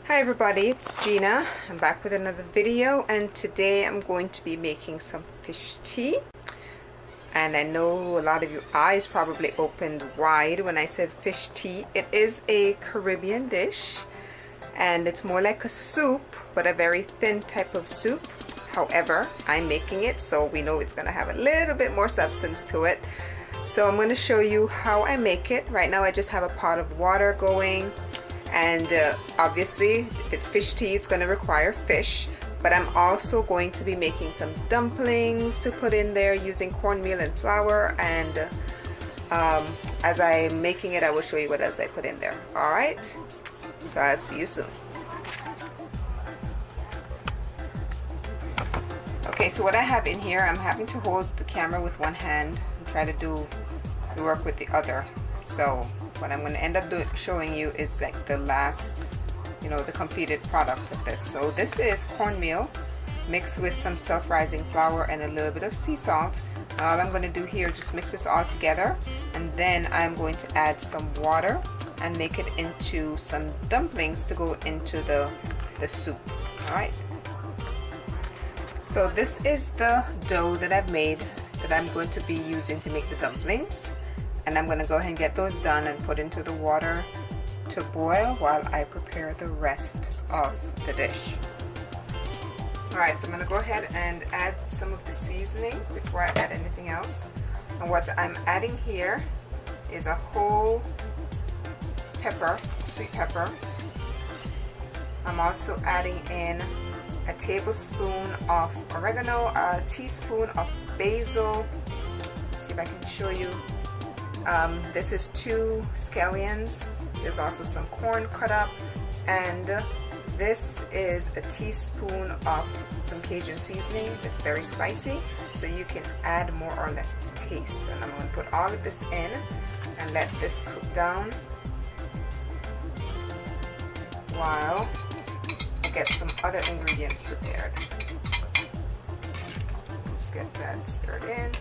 Hi everybody, it's Gina. I'm back with another video, and today I'm going to be making some fish tea. And I know a lot of your eyes probably opened wide when I said fish tea. It is a Caribbean dish and it's more like a soup, but a very thin type of soup. However, I'm making it, so we know it's gonna have a little bit more substance to it. So I'm going to show you how I make it. Right now I just have a pot of water going. And obviously if it's fish tea, it's going to require fish, but I'm also going to be making some dumplings to put in there using cornmeal and flour, and as I'm making it I will show you what else I put in there. Alright, so I'll see you soon. Okay, so what I have in here, I'm having to hold the camera with one hand and try to do the work with the other. So what I'm going to end up showing you is like the last, the completed product of this. So this is cornmeal mixed with some self-rising flour and a little bit of sea salt. And all I'm going to do here, just mix this all together, and then I'm going to add some water and make it into some dumplings to go into the soup. Alright, so this is the dough that I've made that I'm going to be using to make the dumplings. And I'm going to go ahead and get those done and put into the water to boil while I prepare the rest of the dish. Alright, so I'm going to go ahead and add some of the seasoning before I add anything else. And what I'm adding here is a whole pepper, sweet pepper. I'm also adding in a tablespoon of oregano, a teaspoon of basil. Let's see if I can show you. This is 2 scallions. There's also some corn cut up, and this is a teaspoon of some Cajun seasoning that's very spicy, so you can add more or less to taste. And I'm going to put all of this in and let this cook down while I get some other ingredients prepared. Just get that stirred in.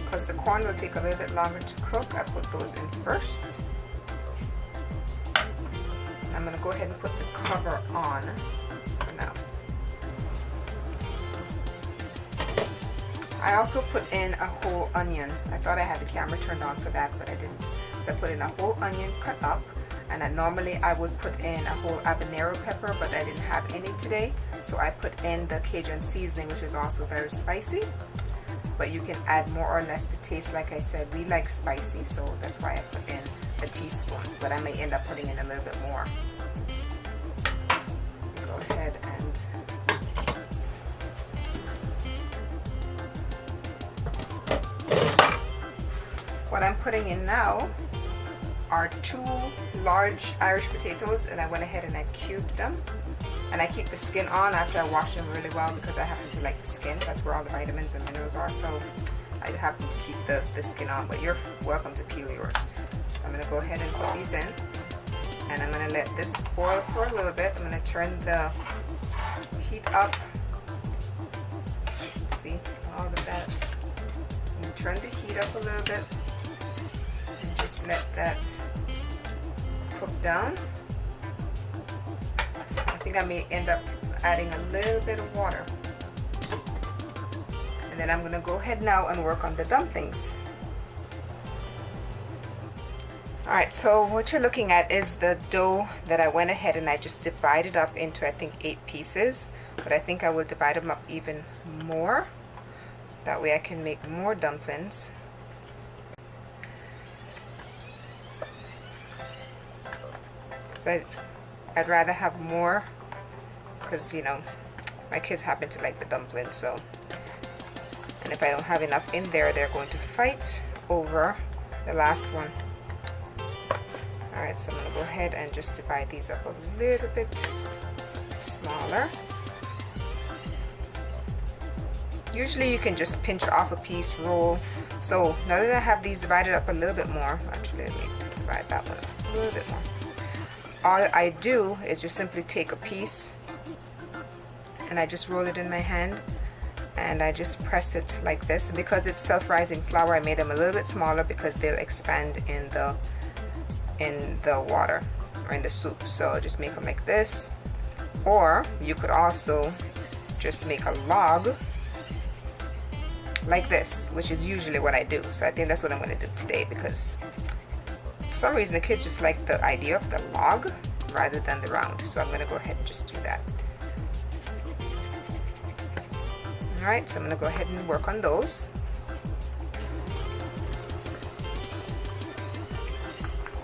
Because the corn will take a little bit longer to cook, I put those in first. I'm going to go ahead and put the cover on for now. I also put in a whole onion. I thought I had the camera turned on for that, but I didn't. So I put in a whole onion cut up, and normally I would put in a whole habanero pepper, but I didn't have any today. So I put in the Cajun seasoning, which is also very spicy. But you can add more or less to taste. Like I said, we like spicy, so that's why I put in a teaspoon, but I may end up putting in a little bit more. Go ahead and what I'm putting in now are 2 large Irish potatoes, and I went ahead and I cubed them. And I keep the skin on after I wash them really well because I happen to like the skin. That's where all the vitamins and minerals are, so I happen to keep the skin on, but you're welcome to peel yours. So I'm going to go ahead and put these in, and I'm going to let this boil for a little bit. I'm going to turn the heat up. See all of that. I'm going to turn the heat up a little bit and just let that cook down. I think I may end up adding a little bit of water. And then I'm going to go ahead now and work on the dumplings. Alright, so what you're looking at is the dough that I went ahead and I just divided up into, I think, 8 pieces. But I think I will divide them up even more. That way I can make more dumplings. So I'd rather have more because my kids happen to like the dumplings, so, and if I don't have enough in there, they're going to fight over the last one. Alright, so I'm going to go ahead and just divide these up a little bit smaller. Usually you can just pinch off a piece, roll. So now that I have these divided up a little bit more, actually let me divide that one up a little bit more. All I do is just simply take a piece and I just roll it in my hand and I just press it like this. Because it's self-rising flour, I made them a little bit smaller because they'll expand in the water or in the soup. So just make them like this, or you could also just make a log like this, which is usually what I do. So I think that's what I'm going to do today, because for some reason the kids just like the idea of the log rather than the round. So I'm going to go ahead and just do that. Alright, so I'm going to go ahead and work on those.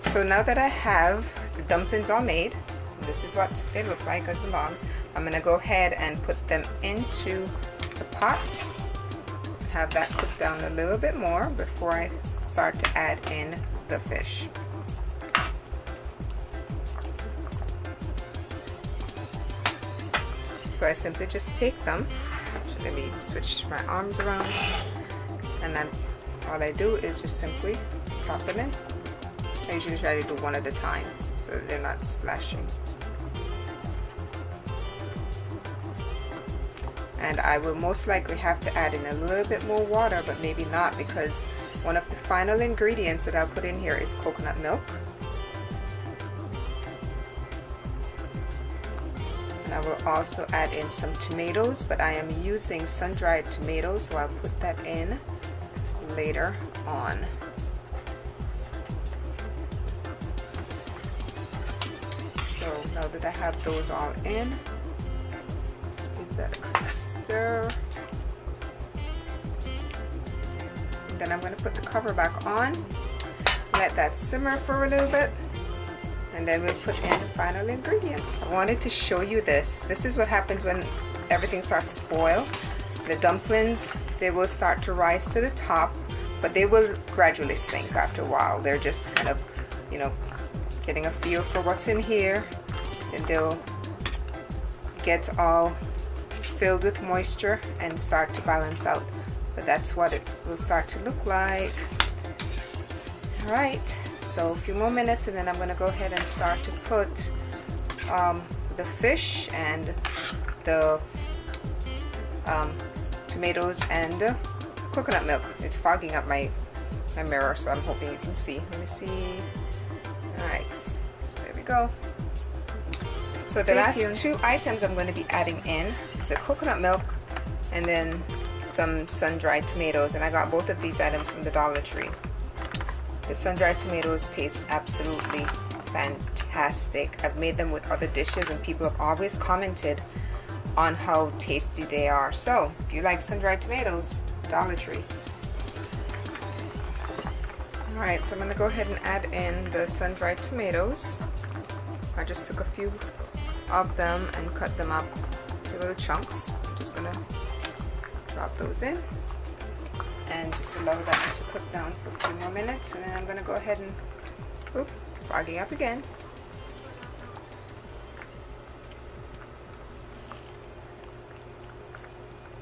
So now that I have the dumplings all made, this is what they look like as the logs, I'm going to go ahead and put them into the pot. Have that cook down a little bit more before I start to add in the fish. So I simply just take them. So let me switch my arms around, and then all I do is just simply drop them in. I usually try to do one at a time so that they're not splashing. And I will most likely have to add in a little bit more water, but maybe not, because one of the final ingredients that I'll put in here is coconut milk. And I will also add in some tomatoes, but I am using sun-dried tomatoes, so I'll put that in later on. So now that I have those all in, give that a quick stir. And then I'm going to put the cover back on, let that simmer for a little bit, and then we'll put in the final ingredients. I wanted to show you this. This is what happens when everything starts to boil. The dumplings, they will start to rise to the top, but they will gradually sink after a while. They're just kind of, you know, getting a feel for what's in here, and they'll get all filled with moisture and start to balance out. But that's what it will start to look like. Alright, so a few more minutes and then I'm going to go ahead and start to put the fish and the tomatoes and the coconut milk. It's fogging up my mirror, so I'm hoping you can see. Let me see. Alright, so there we go. So the last two items I'm going to be adding in is the coconut milk and then some sun-dried tomatoes, and I got both of these items from the Dollar Tree. The sun-dried tomatoes taste absolutely fantastic. I've made them with other dishes and people have always commented on how tasty they are. So if you like sun-dried tomatoes, Dollar Tree. Alright, so I'm going to go ahead and add in the sun-dried tomatoes. I just took a few of them and cut them up into little chunks. I'm just going to drop those in and just allow that to cook down for a few more minutes, and then I'm going to go ahead and fogging up again.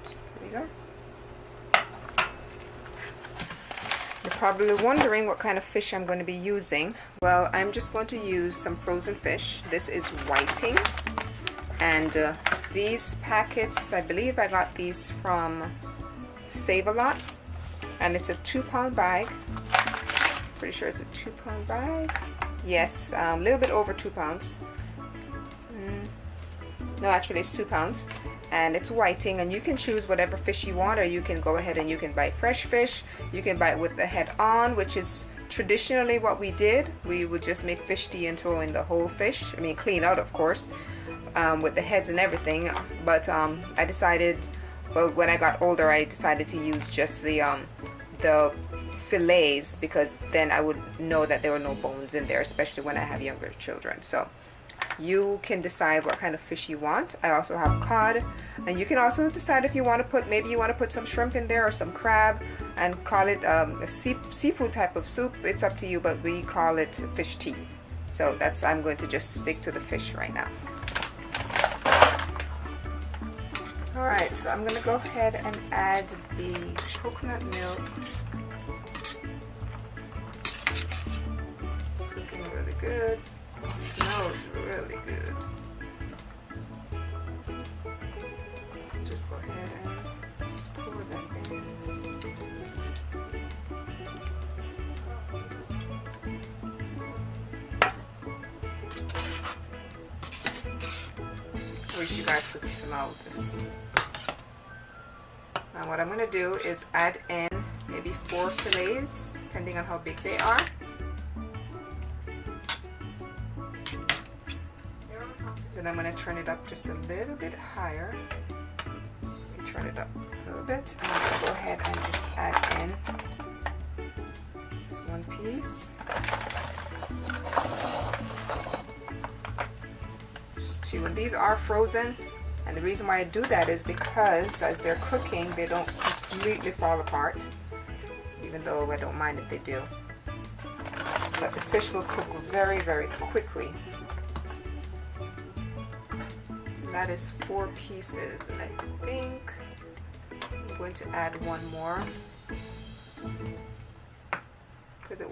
There we go. You're probably wondering what kind of fish I'm going to be using. Well, I'm just going to use some frozen fish. This is whiting, and these packets, I believe I got these from Save-A-Lot, and it's a 2-pound bag. Pretty sure it's a 2-pound bag. Yes, a little bit over 2 pounds. No, actually it's 2 pounds, and it's whiting, and you can choose whatever fish you want, or you can go ahead and you can buy fresh fish. You can buy it with the head on, which is traditionally what we did. We would just make fish tea and throw in the whole fish. I mean, clean out, of course, with the heads and everything. But I decided, well, when I got older, I decided to use just the fillets, because then I would know that there were no bones in there, especially when I have younger children. So you can decide what kind of fish you want. I also have cod, and you can also decide if you want to put, maybe you want to put some shrimp in there or some crab and call it a seafood type of soup. It's up to you, but we call it fish tea. So that's, I'm going to just stick to the fish right now. Alright, so I'm going to go ahead and add the coconut milk. It's looking really good. It smells really good. Just go ahead and Just pour that in. Wish you guys could smell this. Now what I'm going to do is add in maybe 4 fillets, depending on how big they are. Then I'm going to turn it up just a little bit higher. Turn it up a little bit, and I'm going to go ahead and just add in this 1 piece. Just 2, and these are frozen. And the reason why I do that is because as they're cooking, they don't completely fall apart, even though I don't mind if they do. But the fish will cook very, very quickly. And that is 4 pieces, and I think I'm going to add 1 more because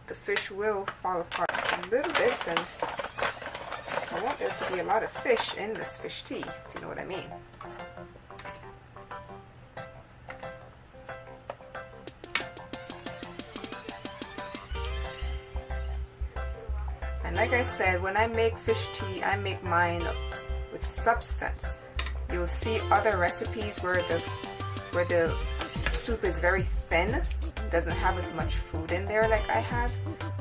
the fish will fall apart just a little bit, and I want there to be a lot of fish in this fish tea, if you know what I mean. And like I said, when I make fish tea, I make mine with substance. You'll see other recipes where the soup is very thin, doesn't have as much food in there like I have.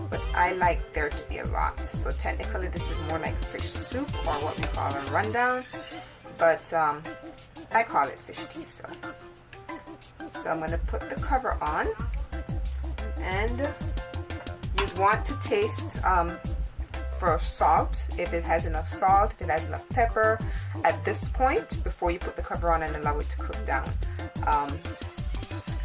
But I like there to be a lot. So technically this is more like fish soup, or what we call a rundown, but I call it fish tea still. So I'm going to put the cover on, and you'd want to taste for salt, if it has enough salt, if it has enough pepper at this point before you put the cover on and allow it to cook down.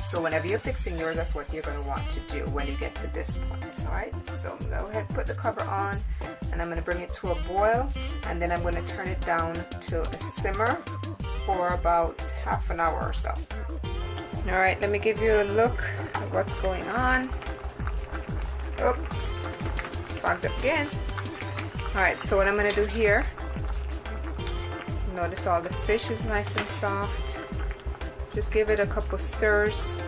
So whenever you're fixing yours, that's what you're going to want to do when you get to this point. Alright, so go ahead, put the cover on, and I'm going to bring it to a boil, and then I'm going to turn it down to a simmer for about half an hour or so. Alright, let me give you a look at what's going on. Oh, fogged up again. Alright, so what I'm going to do here, notice all the fish is nice and soft. Just give it a couple stirs.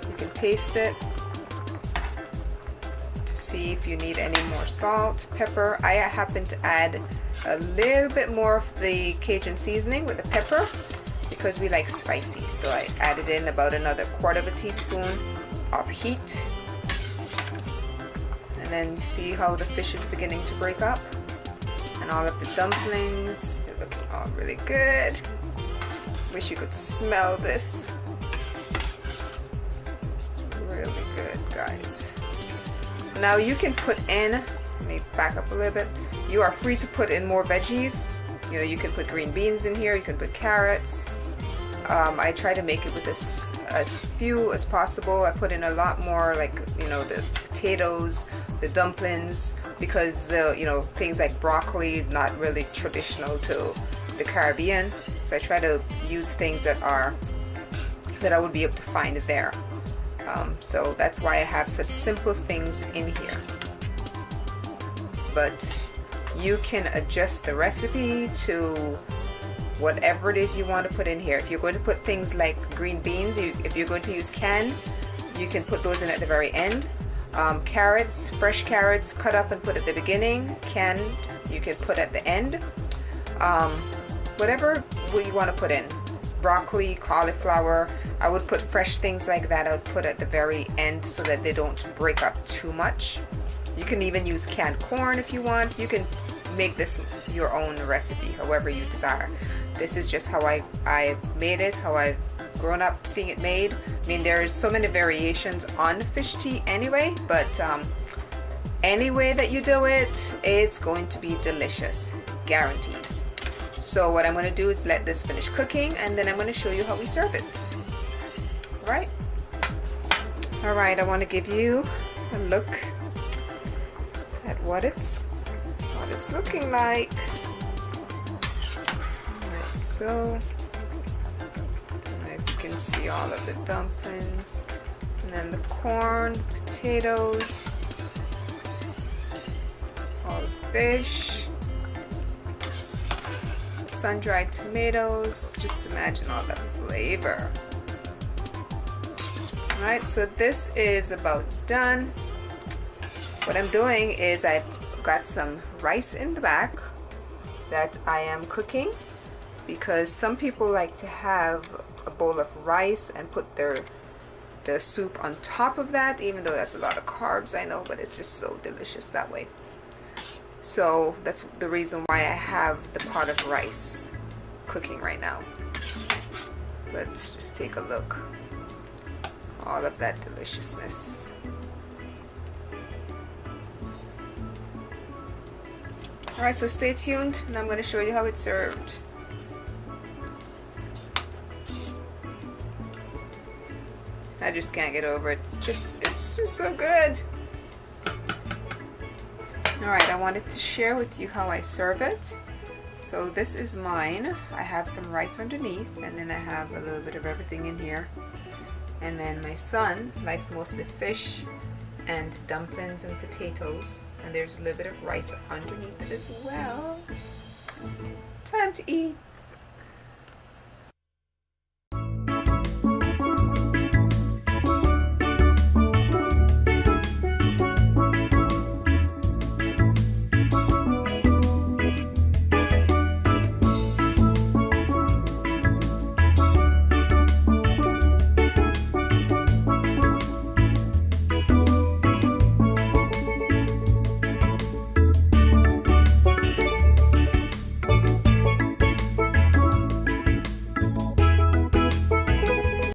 You can taste it to see if you need any more salt, pepper. I happen to add a little bit more of the Cajun seasoning with the pepper because we like spicy. So I added in about another 1/4 teaspoon of heat. And then you see how the fish is beginning to break up. And all of the dumplings, they're looking all really good. Wish you could smell this. Really good, guys. Now you can put in, let me back up a little bit. You are free to put in more veggies. You know, you can put green beans in here, you can put carrots. I try to make it with as few as possible. I put in a lot more, like, you know, the potatoes, the dumplings, because things like broccoli, not really traditional to the Caribbean. So I try to use things that I would be able to find there. So that's why I have such simple things in here. But you can adjust the recipe to whatever it is you want to put in here. If you're going to put things like green beans, if you're going to use canned, you can put those in at the very end. Carrots, fresh carrots, cut up and put at the beginning. Canned, you can put at the end. Whatever you want to put in. Broccoli, cauliflower, I would put fresh things like that. I would put at the very end so that they don't break up too much. You can even use canned corn if you want. You can make this your own recipe, however you desire. This is just how I made it, how I've grown up seeing it made. I mean, there's so many variations on fish tea anyway, but any way that you do it, it's going to be delicious, guaranteed. So what I'm going to do is let this finish cooking, and then I'm going to show you how we serve it. Alright, I want to give you a look at what it's looking like. Alright, so you can see all of the dumplings, and then the corn, potatoes, all the fish, sun-dried tomatoes. Just imagine all that flavor. Alright, so this is about done. What I'm doing is I've got some rice in the back that I am cooking, because some people like to have a bowl of rice and put the soup on top of that, even though that's a lot of carbs, I know, but it's just so delicious that way. So that's the reason why I have the pot of rice cooking right now. Let's just take a look. All of that deliciousness. Alright, so stay tuned and I'm going to show you how it's served. I just can't get over it. It's just so good. Alright, I wanted to share with you how I serve it. So this is mine. I have some rice underneath, and then I have a little bit of everything in here. And then my son likes mostly fish and dumplings and potatoes. And there's a little bit of rice underneath it as well. Time to eat.